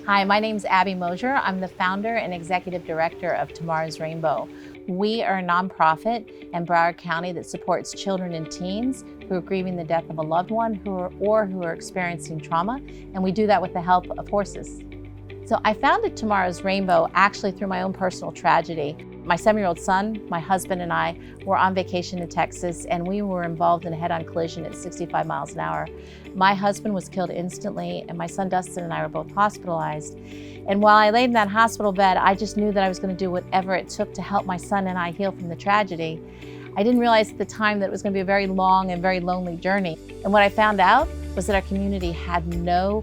Hi, my name's Abby Mosier. I'm the founder and executive director of Tomorrow's Rainbow. We are a nonprofit in Broward County that supports children and teens who are grieving the death of a loved one or who are experiencing trauma, and we do that with the help of horses. So I founded Tomorrow's Rainbow actually through my own personal tragedy. My 7-year-old son, my husband, and I were on vacation in Texas, and we were involved in a head-on collision at 65 miles an hour. My husband was killed instantly, and my son Dustin and I were both hospitalized. And while I laid in that hospital bed, I just knew that I was going to do whatever it took to help my son and I heal from the tragedy. I didn't realize at the time that it was going to be a very long and very lonely journey. And what I found out was that our community had no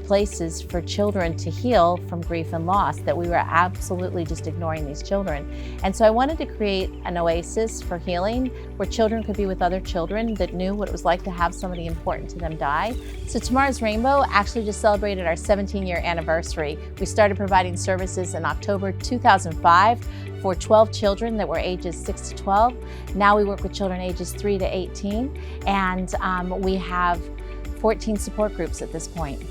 places for children to heal from grief and loss, that we were absolutely just ignoring these children. And so I wanted to create an oasis for healing where children could be with other children that knew what it was like to have somebody important to them die. So Tomorrow's Rainbow actually just celebrated our 17-year anniversary. We started providing services in October 2005 for 12 children that were ages 6 to 12. Now we work with children ages 3 to 18, and we have 14 support groups at this point.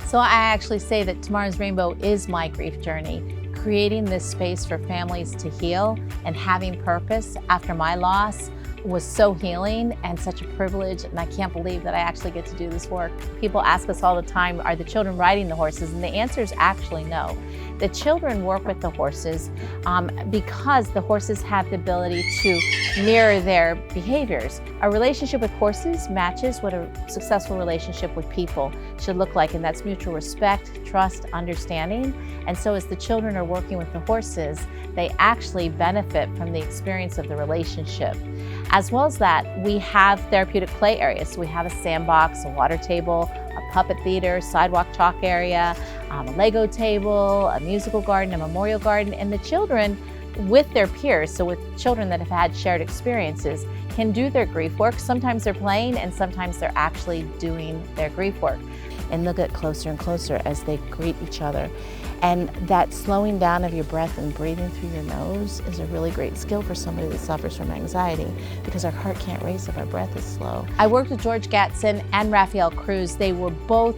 So I actually say that Tomorrow's Rainbow is my grief journey, creating this space for families to heal and having purpose after my loss was so healing and such a privilege, and I can't believe that I actually get to do this work. People ask us all the time, are the children riding the horses? And the answer is actually no. The children work with the horses because the horses have the ability to mirror their behaviors. A relationship with horses matches what a successful relationship with people should look like, and that's mutual respect, trust, understanding. And so as the children are working with the horses, they actually benefit from the experience of the relationship. As well as that, we have therapeutic play areas. So we have a sandbox, a water table, a puppet theater, sidewalk chalk area, a Lego table, a musical garden, a memorial garden, and the children with their peers, so with children that have had shared experiences, can do their grief work. Sometimes they're playing and sometimes they're actually doing their grief work. And they'll get closer and closer as they greet each other. And that slowing down of your breath and breathing through your nose is a really great skill for somebody that suffers from anxiety, because our heart can't race if our breath is slow. I worked with George Gatson and Raphael Cruz. They were both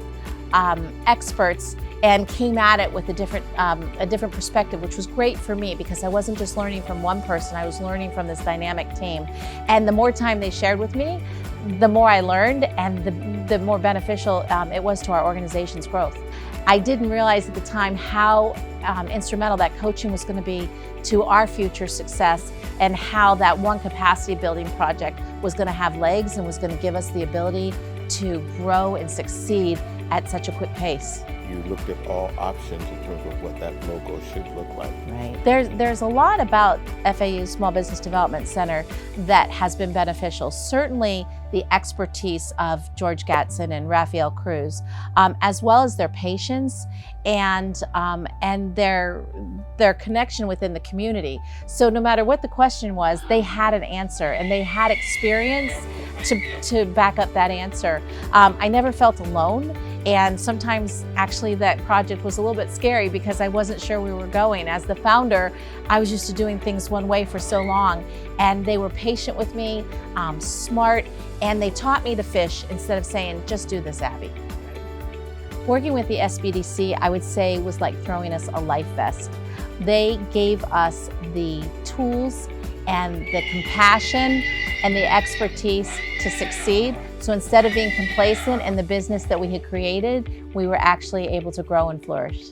experts and came at it with a different perspective, which was great for me because I wasn't just learning from one person, I was learning from this dynamic team. And the more time they shared with me, the more I learned and the more beneficial it was to our organization's growth. I didn't realize at the time how instrumental that coaching was going to be to our future success, and how that one capacity building project was going to have legs and was going to give us the ability to grow and succeed at such a quick pace. You looked at all options in terms of what that logo should look like. Right. There's a lot about FAU Small Business Development Center that has been beneficial. Certainly the expertise of George Gatson and Raphael Cruz, as well as their patience and their connection within the community. So no matter what the question was, they had an answer and they had experience to back up that answer. I never felt alone. And sometimes actually that project was a little bit scary because I wasn't sure we were going. As the founder, I was used to doing things one way for so long, and they were patient with me, smart, and they taught me to fish instead of saying, just do this, Abby. Working with the SBDC, I would say, was like throwing us a life vest. They gave us the tools and the compassion and the expertise to succeed. So instead of being complacent in the business that we had created, we were actually able to grow and flourish.